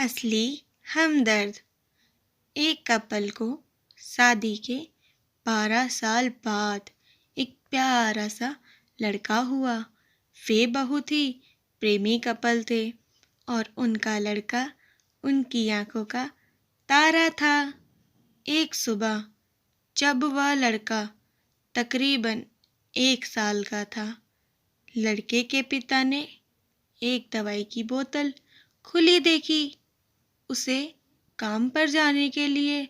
असली हमदर्द। एक कपल को शादी के 12 साल बाद एक प्यारा सा लड़का हुआ। वे बहुत ही प्रेमी कपल थे और उनका लड़का उनकी आंखों का तारा था। एक सुबह जब वह लड़का तकरीबन 1 साल का था, लड़के के पिता ने एक दवाई की बोतल खुली देखी। उसे काम पर जाने के लिए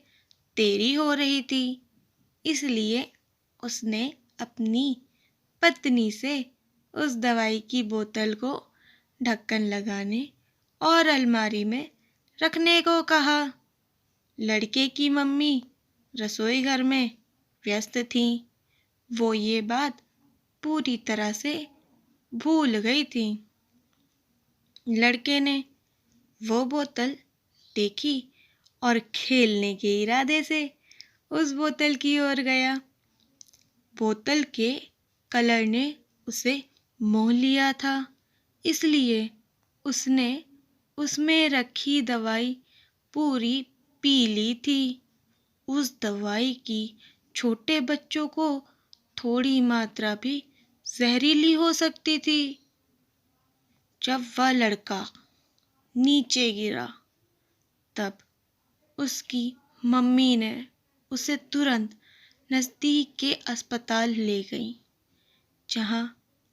देरी हो रही थी, इसलिए उसने अपनी पत्नी से उस दवाई की बोतल को ढक्कन लगाने और अलमारी में रखने को कहा। लड़के की मम्मी रसोई घर में व्यस्त थीं। वो ये बात पूरी तरह से भूल गई थी। लड़के ने वो बोतल देखी और खेलने के इरादे से उस बोतल की ओर गया। बोतल के कलर ने उसे मोह लिया था, इसलिए उसने उसमें रखी दवाई पूरी पी ली थी। उस दवाई की छोटे बच्चों को थोड़ी मात्रा भी जहरीली हो सकती थी। जब वह लड़का नीचे गिरा, तब उसकी मम्मी ने उसे तुरंत नज़दीक के अस्पताल ले गई, जहां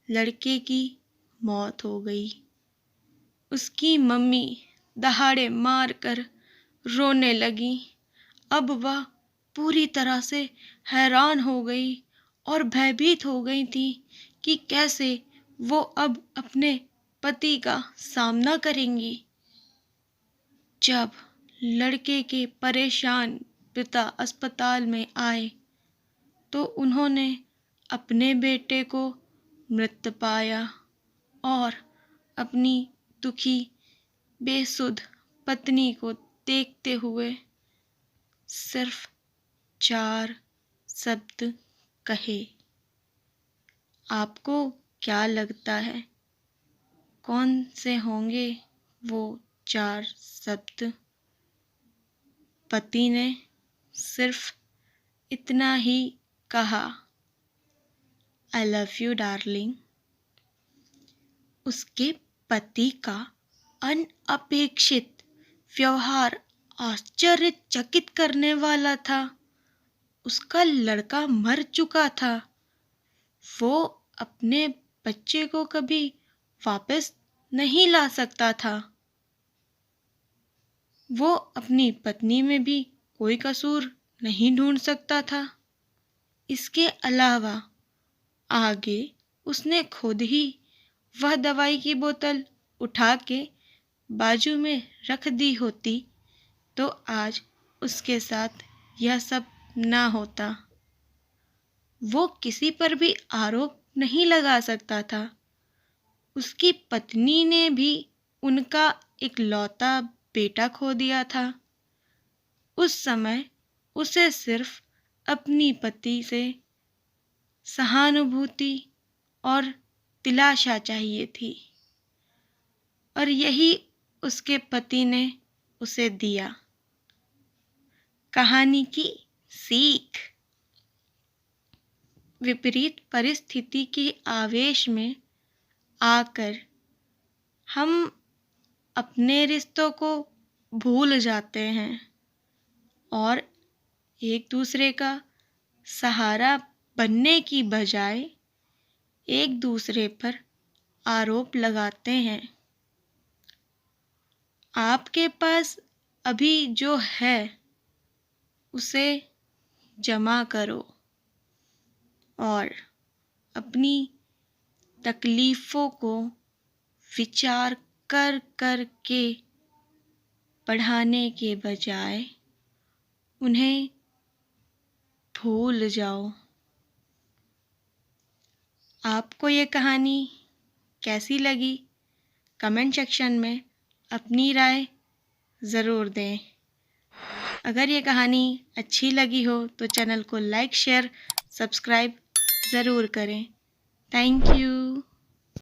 लड़के की मौत हो गई। उसकी मम्मी दहाड़े मारकर रोने लगी। अब वह पूरी तरह से हैरान हो गई और भयभीत हो गई थी कि कैसे वो अब अपने पति का सामना करेंगी। जब लड़के के परेशान पिता अस्पताल में आए तो उन्होंने अपने बेटे को मृत पाया और अपनी दुखी बेसुध पत्नी को देखते हुए सिर्फ 4 शब्द कहे। आपको क्या लगता है कौन से होंगे वो 4 शब्द? पति ने सिर्फ इतना ही कहा, आई लव यू डार्लिंग। उसके पति का अनअपेक्षित व्यवहार आश्चर्यचकित करने वाला था। उसका लड़का मर चुका था। वो अपने बच्चे को कभी वापस नहीं ला सकता था। वो अपनी पत्नी में भी कोई कसूर नहीं ढूंढ सकता था। इसके अलावा आगे उसने खुद ही वह दवाई की बोतल उठा के बाजू में रख दी होती तो आज उसके साथ यह सब ना होता। वो किसी पर भी आरोप नहीं लगा सकता था। उसकी पत्नी ने भी उनका इकलौता बेटा खो दिया था। उस समय उसे सिर्फ अपनी पति से सहानुभूति और दिलासा चाहिए थी, और यही उसके पति ने उसे दिया। कहानी की सीख। विपरीत परिस्थिति के आवेश में आकर हम अपने रिश्तों को भूल जाते हैं और एक दूसरे का सहारा बनने की बजाय एक दूसरे पर आरोप लगाते हैं। आपके पास अभी जो है उसे जमा करो और अपनी तकलीफ़ों को विचार कर कर के बढ़ाने के बजाय उन्हें भूल जाओ। आपको ये कहानी कैसी लगी? कमेंट सेक्शन में अपनी राय ज़रूर दें। अगर ये कहानी अच्छी लगी हो तो चैनल को लाइक, शेयर, सब्सक्राइब ज़रूर करें। Thank you.